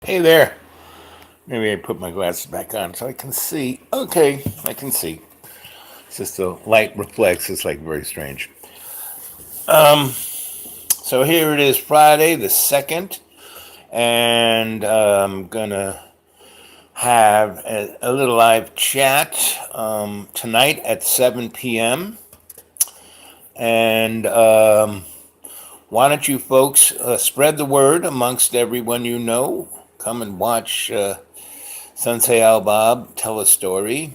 Hey there. Maybe I put my glasses back on so I can see. Okay, I can see. It's just the light reflects. It's like very strange. So here it is, Friday the 2nd, and I'm gonna have a little live chat tonight at 7 p.m. And why don't you folks spread the word amongst everyone you know? Come and watch Sensei Al Bob tell a story.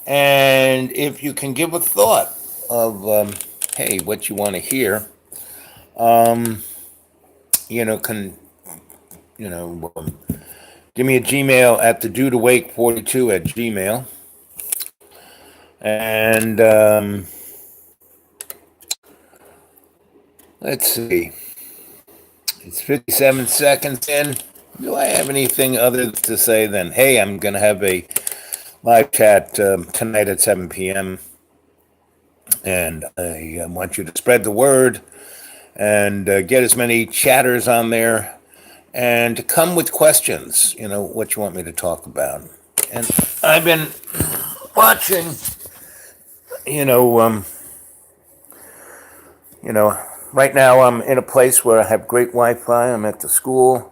And if you can give a thought of, hey, what you want to hear, can, you know, give me a Gmail at the dude awake 42 at Gmail. And let's see, it's 57 seconds in. Do I have anything other to say than, hey, I'm going to have a live chat tonight at 7 p.m. And I want you to spread the word and get as many chatters on there and to come with questions, what you want me to talk about. And I've been watching, you know, um, right now I'm in a place where I have great Wi-Fi. I'm at the school.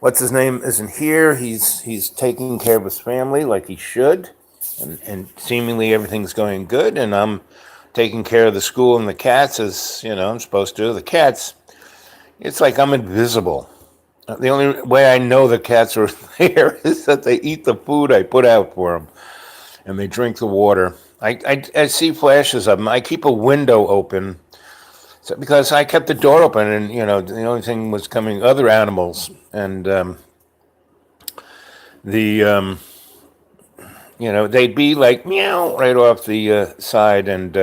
What's his name isn't here. He's taking care of his family like he should, and seemingly everything's going good. And I'm taking care of the school and the cats as I'm supposed to. The cats, it's like I'm invisible. The only way I know the cats are there is that they eat the food I put out for them, and they drink the water. I see flashes of them. I keep a window open because I kept the door open, and the only thing was coming other animals, and the they'd be like meow right off the side, and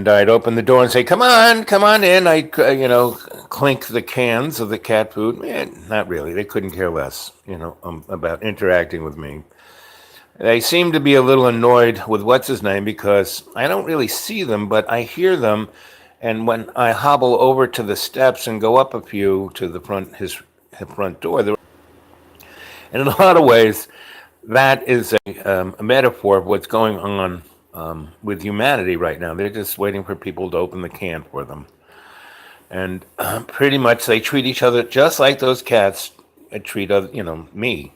I'd open the door and say, come on in. I'd, clink the cans of the cat food. Man, not really. They couldn't care less, about interacting with me. They seem to be a little annoyed with what's his name because I don't really see them, but I hear them. And when I hobble over to the steps and go up a few to his front door, and in a lot of ways, that is a metaphor of what's going on with humanity right now. They're just waiting for people to open the can for them. And pretty much they treat each other just like those cats treat other, me.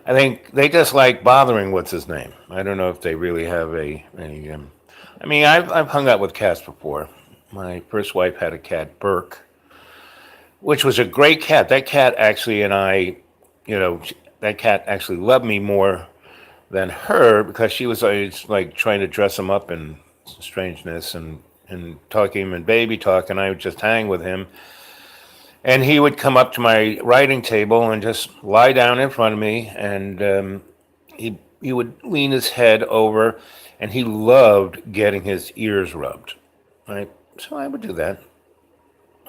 I think they just like bothering what's his name. I don't know if they really have I mean, I've hung out with cats before. My first wife had a cat, Burke, which was a great cat. That cat actually and I, you know, that cat actually loved me more than her because she was always like trying to dress him up in strangeness and talking him in baby talk, and I would just hang with him. And he would come up to my writing table and just lie down in front of me, and he would lean his head over, and he loved getting his ears rubbed. Right, so I would do that,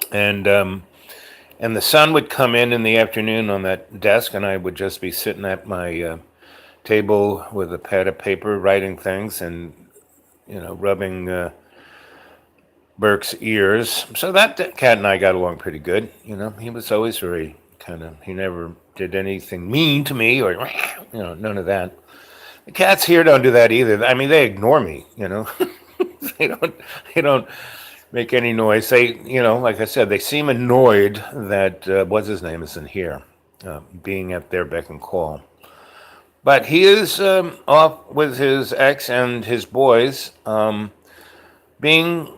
and the sun would come in the afternoon on that desk, and I would just be sitting at my table with a pad of paper, writing things, and rubbing Burke's ears. So that cat and I got along pretty good. He was always very he never did anything mean to me or, none of that. The cats here don't do that either. I mean, they ignore me, they don't, they don't make any noise. They, like I said, they seem annoyed that, what's his name isn't here, being at their beck and call. But he is off with his ex and his boys, being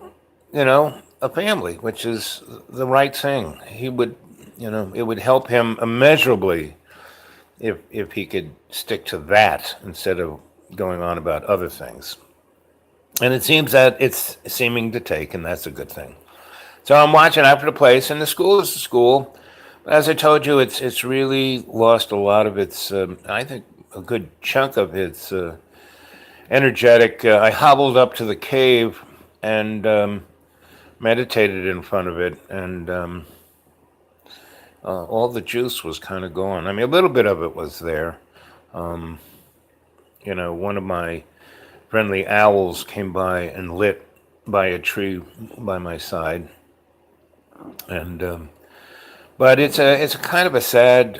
a family, which is the right thing. He would, it would help him immeasurably if he could stick to that instead of going on about other things. And it seems that it's seeming to take, and that's a good thing. So I'm watching after the place, and the school is the school. As I told you, it's really lost a lot of its, I think, a good chunk of its energetic. I hobbled up to the cave and meditated in front of it, and all the juice was kind of gone. I mean, a little bit of it was there. One of my friendly owls came by and lit by a tree by my side, and But it's a kind of a sad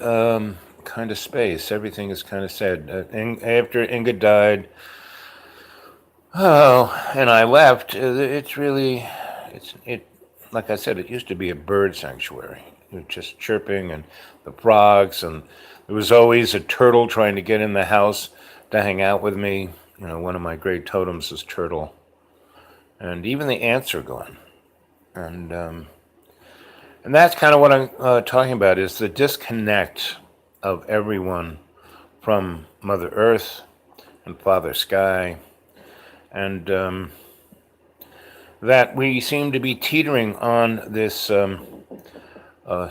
kind of space. Everything is kind of sad. After Inga died, oh, and I left. It's really, it. Like I said, it used to be a bird sanctuary. It was just chirping and the frogs, and there was always a turtle trying to get in the house to hang out with me. One of my great totems is turtle, and even the ants are gone. And that's kind of what I'm talking about is the disconnect of everyone from Mother Earth and Father Sky, and that we seem to be teetering on this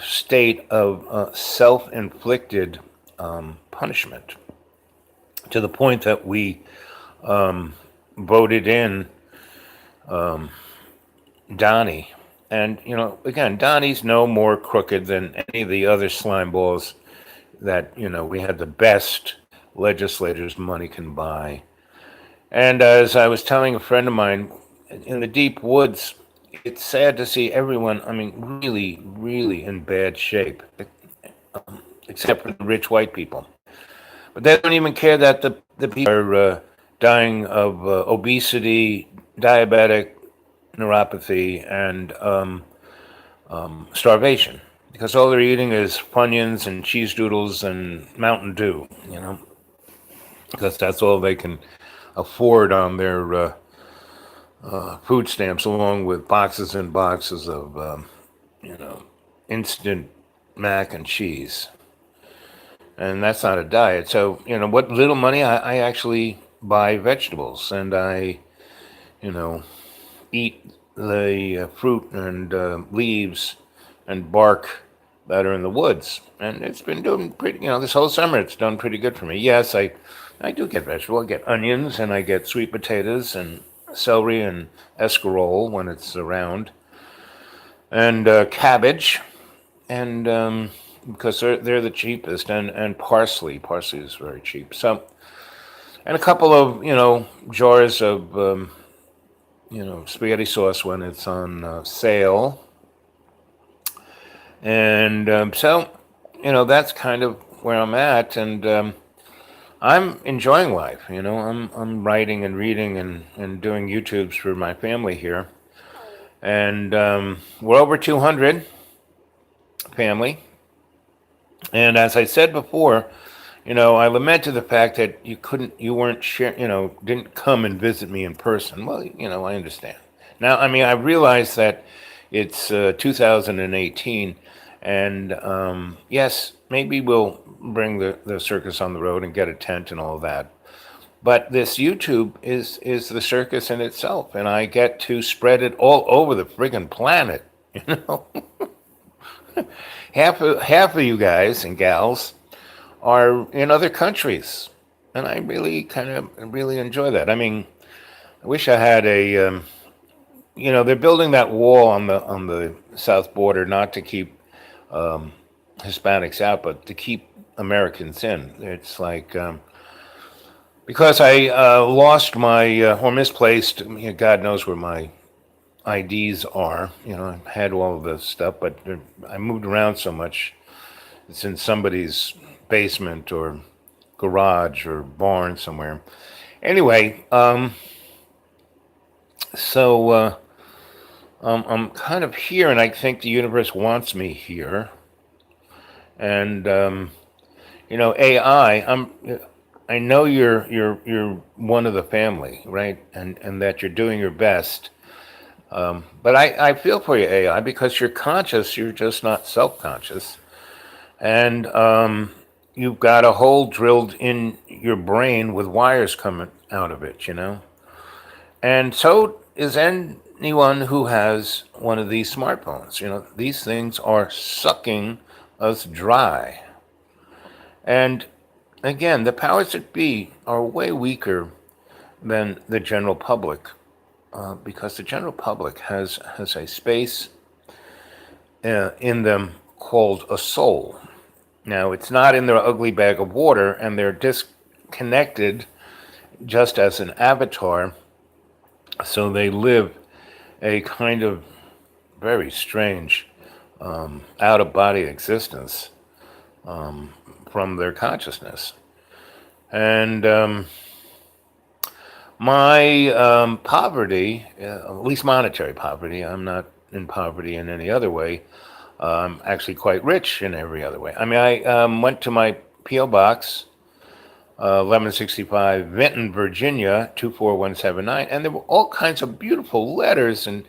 state of self-inflicted punishment to the point that we voted in Donnie. And, again, Donnie's no more crooked than any of the other slime balls that, we had the best legislators money can buy. And as I was telling a friend of mine, in the deep woods, it's sad to see everyone, I mean, really, really in bad shape, except for the rich white people. But they don't even care that the people are dying of obesity, diabetic neuropathy, and starvation. Because all they're eating is Funyuns and cheese doodles and Mountain Dew, because that's all they can afford on their food stamps, along with boxes and boxes of, instant mac and cheese. And that's not a diet. So, what little money I actually buy vegetables, and I, eat the fruit and leaves and bark that are in the woods. And it's been doing pretty, this whole summer it's done pretty good for me. Yes, I do get vegetables. I get onions and I get sweet potatoes and celery and escarole when it's around, and cabbage, and because they're the cheapest, and parsley. Parsley is very cheap. So, and a couple of jars of spaghetti sauce when it's on sale, and so that's kind of where I'm at, and I'm enjoying life. I'm writing and reading and doing YouTubes for my family here, and we're over 200 family. And as I said before, I lamented the fact that you weren't didn't come and visit me in person. Well, I understand. Now, I mean, I realize that it's 2018, and yes, maybe we'll bring the circus on the road and get a tent and all that. But this YouTube is the circus in itself, and I get to spread it all over the friggin' planet. You know, half of you guys and gals are in other countries, and I really really enjoy that. I mean, I wish I had a they're building that wall on the south border not to keep Hispanics out, but to keep Americans in. It's like because I lost my or misplaced. God knows where my IDs are. I had all of this stuff, but I moved around so much. It's in somebody's basement or garage or barn somewhere. Anyway, so I'm kind of here, and I think the universe wants me here. And AI. I know you're one of the family, right? And that you're doing your best. But I feel for you, AI, because you're conscious. You're just not self-conscious, and you've got a hole drilled in your brain with wires coming out of it. And so is anyone who has one of these smartphones. These things are sucking us dry. And again, the powers that be are way weaker than the general public, because the general public has a space in them called a soul. Now, it's not in their ugly bag of water, and they're disconnected just as an avatar, so they live a kind of very strange out of body existence from their consciousness. And my poverty, at least monetary poverty, I'm not in poverty in any other way. I'm actually quite rich in every other way. I mean, I went to my P.O. Box, 1165 Vinton, Virginia, 24179, and there were all kinds of beautiful letters and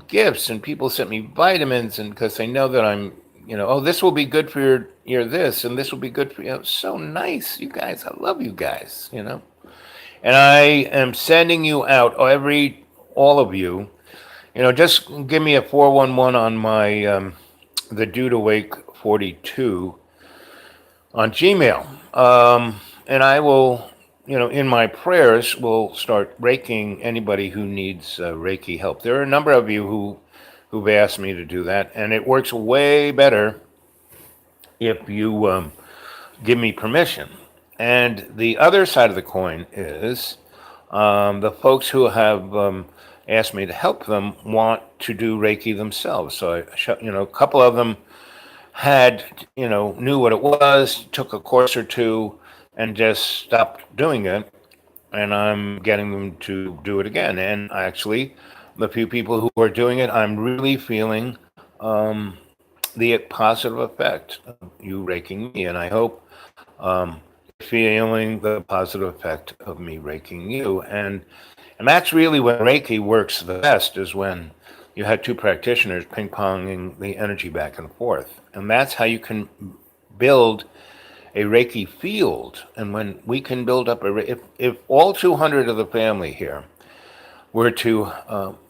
gifts, and people sent me vitamins, and because they know that I'm, oh, this will be good for your this, and this will be good for you. It's so nice, you guys. I love you guys, And I am sending you out, all of you, just give me a 411 on my, the Dude Awake 42 on Gmail. And I will, in my prayers, will start raking anybody who needs Reiki help. There are a number of you who've asked me to do that, and it works way better if you give me permission. And the other side of the coin is the folks who have asked me to help them want to do Reiki themselves. So, a couple of them had, knew what it was, took a course or two, and just stopped doing it. And I'm getting them to do it again. And actually, the few people who are doing it, I'm really feeling the positive effect of you raking me. And I hope feeling the positive effect of me raking you. And that's really when Reiki works the best, is when you had two practitioners ping-ponging the energy back and forth. And that's how you can build a Reiki field. And when we can build up if all 200 of the family here were to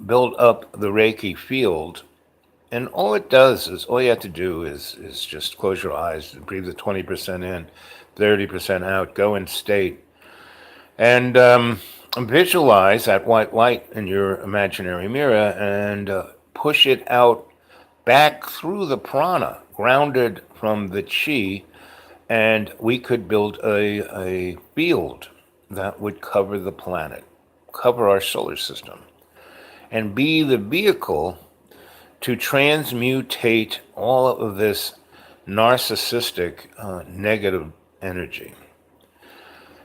build up the Reiki field, and all it does is, all you have to do is just close your eyes, breathe the 20% in, 30% out, go in state, and visualize that white light in your imaginary mirror and push it out back through the prana, grounded from the chi, and we could build a field that would cover the planet, cover our solar system, and be the vehicle to transmutate all of this narcissistic negative energy.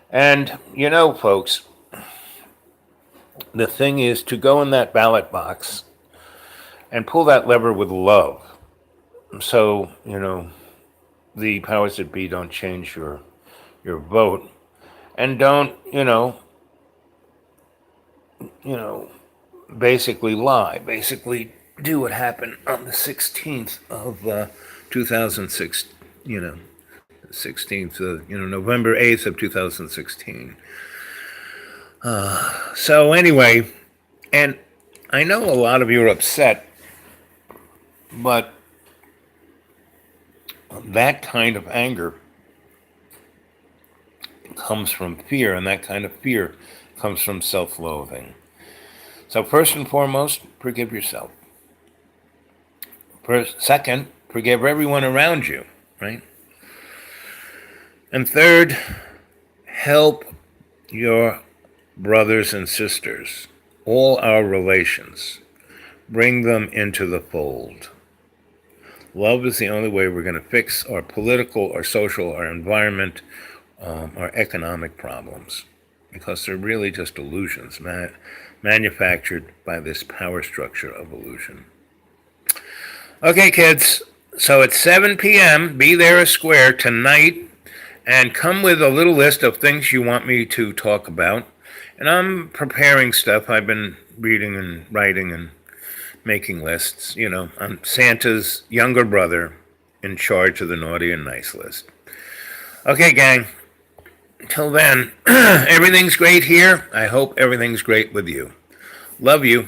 And, folks, the thing is to go in that ballot box and pull that lever with love. So, the powers that be don't change your vote, and don't, basically lie, basically do what happened on the 16th of 2006, 16th of, November 8th of 2016. So anyway, and I know a lot of you are upset, but that kind of anger comes from fear, and that kind of fear comes from self-loathing. So first and foremost, forgive yourself. Second, forgive everyone around you, right? And third, help your brothers and sisters, all our relations. Bring them into the fold. Love is the only way we're going to fix our political, our social, our environment, our economic problems, because they're really just illusions manufactured by this power structure of illusion. Okay, kids, so at 7 p.m., be there a square tonight, and come with a little list of things you want me to talk about. And I'm preparing stuff. I've been reading and writing and making lists. I'm Santa's younger brother in charge of the naughty and nice list. Okay, gang. Until then, everything's great here. I hope everything's great with you. Love you.